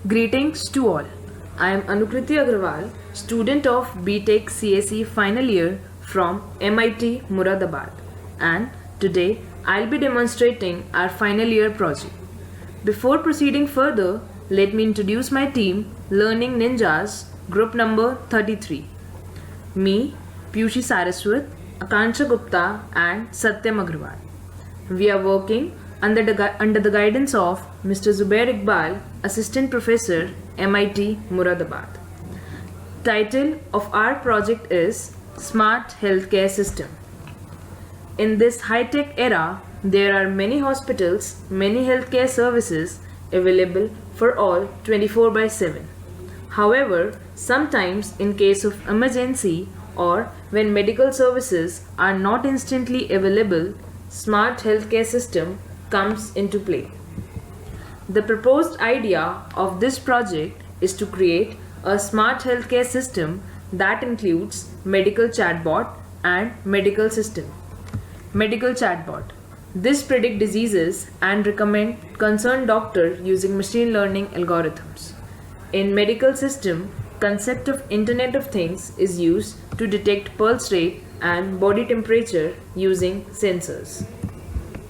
Greetings to all. I am Anukriti Agrawal, student of BTech CSE final year from MIT Muradabad, and today I'll be demonstrating our final year project. Before proceeding further, let me introduce my team Learning Ninjas group number 33. Me, Piyushi Saraswat, Akanksha Gupta and Satyam Agrawal. We are working under the guidance of Mr. Zubair Iqbal, Assistant Professor, MIT Muradabad. Title of our project is Smart Healthcare System. In this high-tech era, there are many hospitals, many healthcare services available for all 24/7. However, sometimes in case of emergency or when medical services are not instantly available, smart healthcare system comes into play. The proposed idea of this project is to create a smart healthcare system that includes medical chatbot and medical system. Medical chatbot. This predict diseases and recommend concerned doctor using machine learning algorithms. In medical system, concept of Internet of Things is used to detect pulse rate and body temperature using sensors.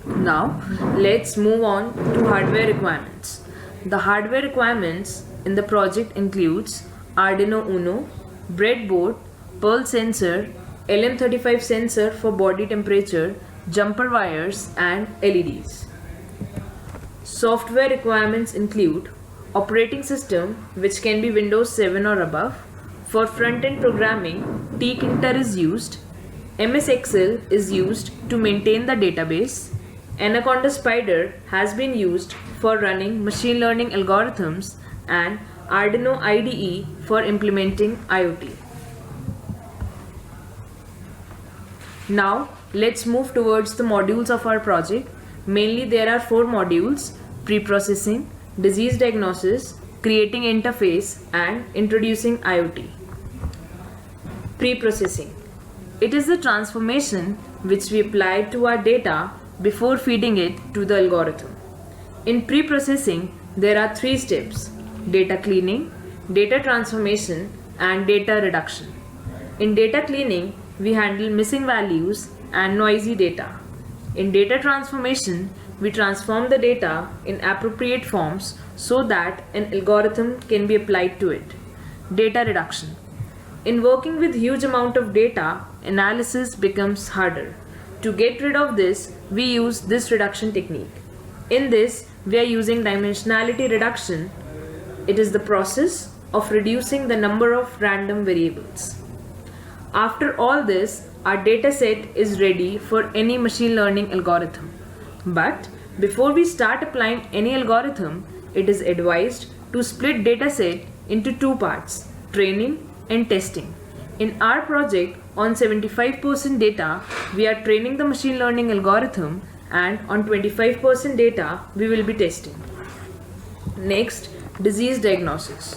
Now, let's move on to hardware requirements. The hardware requirements in the project includes Arduino Uno, breadboard, pulse sensor, LM35 sensor for body temperature, jumper wires and LEDs. Software requirements include operating system which can be Windows 7 or above. For front-end programming, tkinter is used. MS Excel is used to maintain the database. Anaconda Spider has been used for running machine learning algorithms and Arduino IDE for implementing IoT. Now let's move towards the modules of our project. Mainly there are 4 modules: pre-processing, disease diagnosis, creating interface and introducing IoT. Pre-processing. It is the transformation which we apply to our data before feeding it to the algorithm. In pre-processing, there are 3 steps: data cleaning, data transformation and data reduction. In data cleaning, we handle missing values and noisy data. In data transformation, we transform the data in appropriate forms so that an algorithm can be applied to it. Data reduction. In working with huge amount of data, analysis becomes harder. To get rid of this, we use this reduction technique. In this, we are using dimensionality reduction. It is the process of reducing the number of random variables. After all this, our dataset is ready for any machine learning algorithm. But before we start applying any algorithm, it is advised to split dataset into 2 parts: training and testing. In our project, on 75% data, we are training the machine learning algorithm, and on 25% data, we will be testing. Next, disease diagnosis.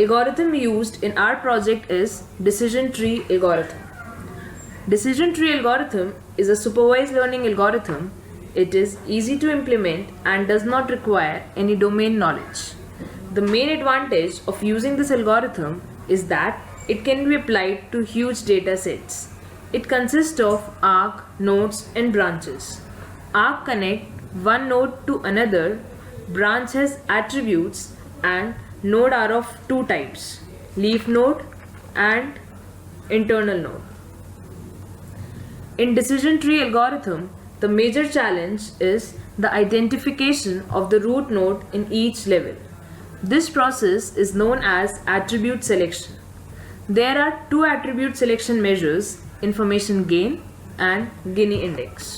Algorithm used in our project is decision tree algorithm. Decision tree algorithm is a supervised learning algorithm. It is easy to implement and does not require any domain knowledge. The main advantage of using this algorithm is that it can be applied to huge data sets. It consists of arc, nodes and branches. Arc connect one node to another, branch has attributes, and node are of 2 types: leaf node and internal node. In decision tree algorithm, the major challenge is the identification of the root node in each level. This process is known as attribute selection. There are 2 attribute selection measures: information gain and Gini index.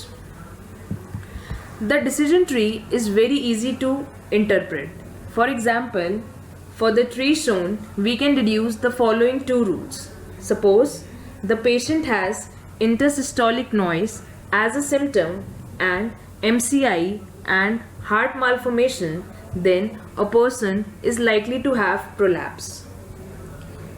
The decision tree is very easy to interpret. For example, for the tree shown, we can deduce the following 2 rules. Suppose the patient has intersystolic noise as a symptom and MCI and heart malformation, then a person is likely to have prolapse.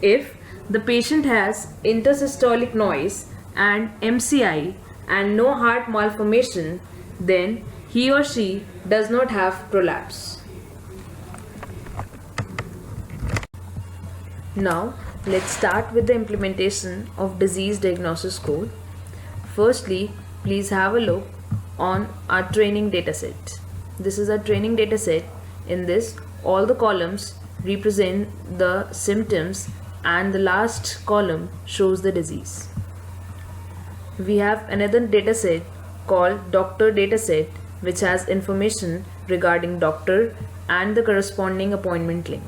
If the patient has intersystolic noise and MCI and no heart malformation, then he or she does not have prolapse. Now let's start with the implementation of disease diagnosis code. Firstly, please have a look on our training dataset. This is our training dataset. In this, all the columns represent the symptoms and the last column shows the disease. We have another dataset called doctor dataset, which has information regarding doctor and the corresponding appointment link.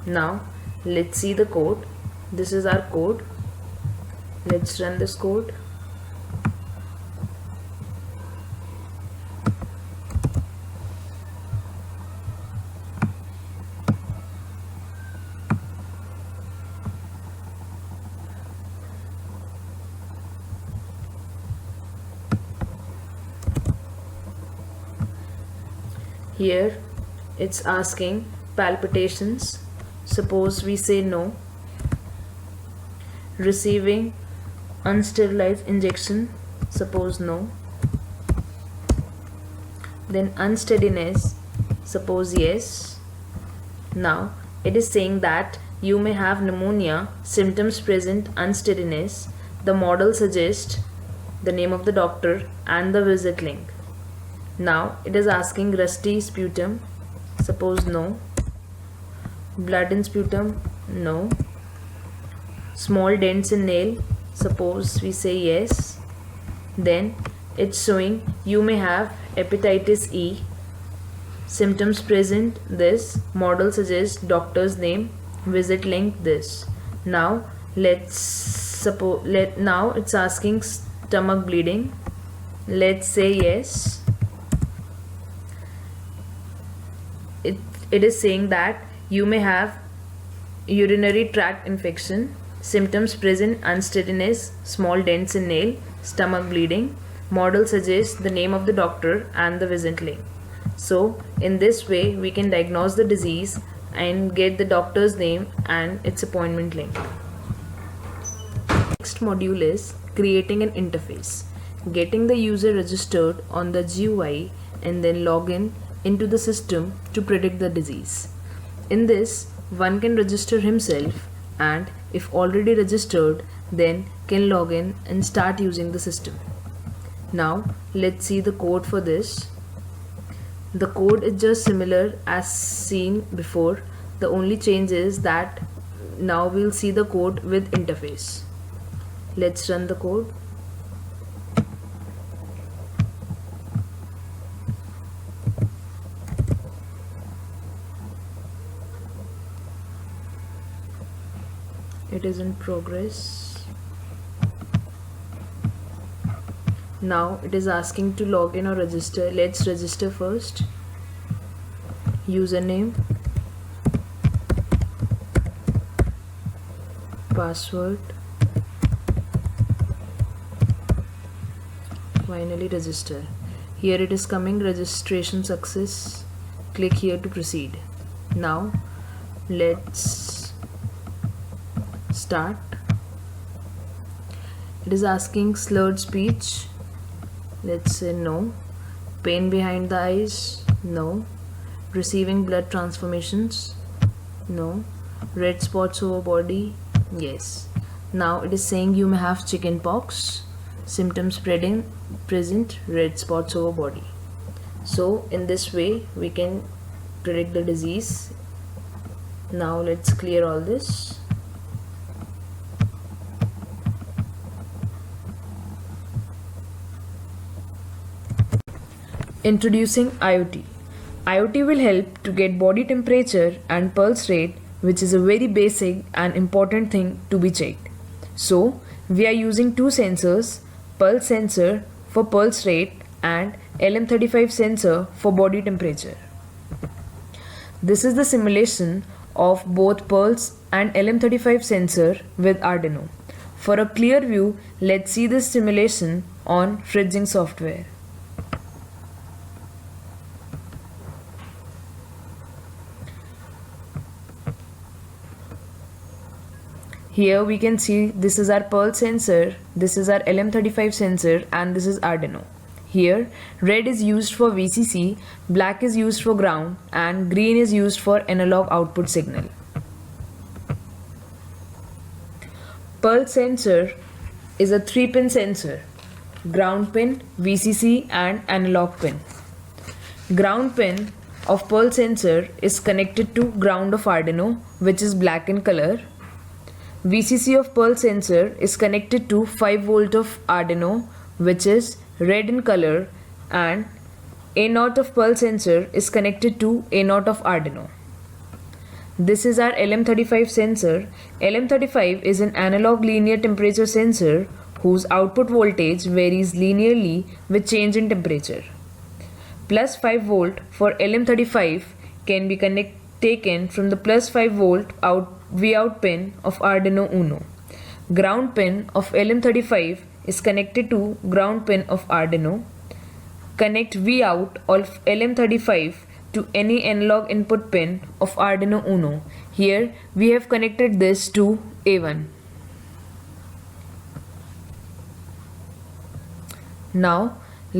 Now let's see the code. This is our code. Let's run this code. Here it's asking palpitations. Suppose we say no. Receiving unsterilized injection. Suppose no. Then unsteadiness. Suppose yes. Now it is saying that you may have pneumonia, symptoms present, unsteadiness. The model suggests the name of the doctor and the visit link. Now it is asking rusty sputum. Suppose no. Blood in sputum. No. Small dents in nail. Suppose we say yes. Then it's showing you may have hepatitis E. Symptoms present this. Model suggests doctor's name. Visit link this. Now now it's asking stomach bleeding. Let's say yes. It is saying that you may have urinary tract infection, symptoms present, unsteadiness, small dents in nail, stomach bleeding. Model suggests the name of the doctor and the visit link. So in this way we can diagnose the disease and get the doctor's name and its appointment link. Next module is creating an interface, getting the user registered on the GUI and then log in into the system to predict the disease. In this, one can register himself, and if already registered, then can log in and start using the system. Now let's see the code for this. The code is just similar as seen before. The only change is that now we'll see the code with interface. Let's run the code. It is in progress. Now it is asking to log in or register. Let's register first. Username, password, finally register. Here it is coming, registration success. Click here to proceed. Now let's start. It is asking slurred speech. Let's say no. Pain behind the eyes. No. Receiving blood transfusions. No. Red spots over body. Yes. Now it is saying you may have chicken pox. Symptoms present, red spots over body. So in this way we can predict the disease. Now let's clear all this. Introducing IoT. IoT will help to get body temperature and pulse rate, which is a very basic and important thing to be checked. So we are using two sensors, pulse sensor for pulse rate and LM35 sensor for body temperature. This is the simulation of both pulse and LM35 sensor with Arduino. For a clear view, let's see this simulation on Fridging software. Here we can see this is our pulse sensor, this is our LM35 sensor, and this is Arduino. Here red is used for VCC, black is used for ground, and green is used for analog output signal. pulse sensor is a 3-pin sensor: ground pin, VCC and analog pin. Ground pin of pulse sensor is connected to ground of Arduino, which is black in color. VCC of pulse sensor is connected to 5 volt of Arduino, which is red in color, and A0 of pulse sensor is connected to A0 of Arduino. This is our LM35 sensor. LM35 is an analog linear temperature sensor whose output voltage varies linearly with change in temperature. Plus 5 volt for LM35 can be taken from the plus 5 volt Vout pin of Arduino Uno. Ground pin of LM35 is connected to ground pin of Arduino. Connect Vout of LM35 to any analog input pin of Arduino Uno. Here we have connected this to A1. Now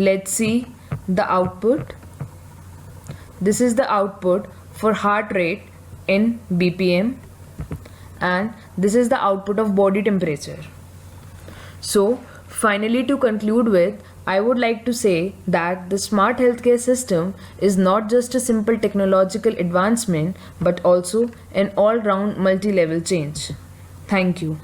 let's see the output. This is the output for heart rate in BPM, and this is the output of body temperature. So finally, to conclude with, I would like to say that the smart healthcare system is not just a simple technological advancement but also an all-round multi-level change. Thank you.